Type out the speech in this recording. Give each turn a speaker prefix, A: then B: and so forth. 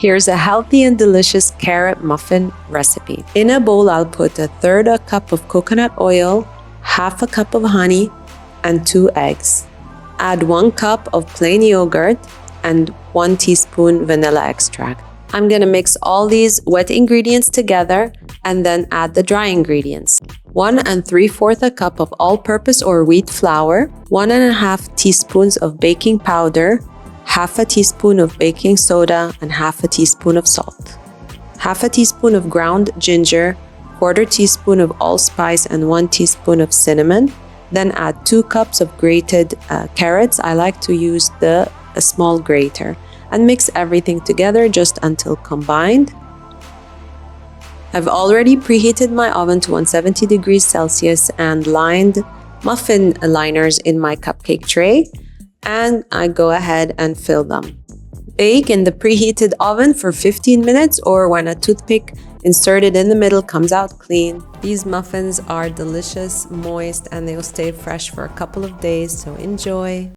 A: Here's a healthy and delicious carrot muffin recipe. In a bowl, I'll put a third a cup of coconut oil, half a cup of honey, and 2 eggs. Add 1 cup of plain yogurt and 1 teaspoon vanilla extract. I'm gonna mix all these wet ingredients together and then add the dry ingredients. 1 3/4 a cup of all-purpose or wheat flour, 1 1/2 teaspoons of baking powder, half a teaspoon of baking soda, and half a teaspoon of salt. Half a teaspoon of ground ginger, 1/4 teaspoon of allspice, and 1 teaspoon of cinnamon. Then add 2 cups of grated carrots. I like to use a small grater, and mix everything together just until combined. I've already preheated my oven to 170 degrees Celsius and lined muffin liners in my cupcake tray, and I go ahead and fill them. Bake in the preheated oven for 15 minutes, or when a toothpick inserted in the middle comes out clean. These muffins are delicious, moist, and they'll stay fresh for a couple of days, so enjoy.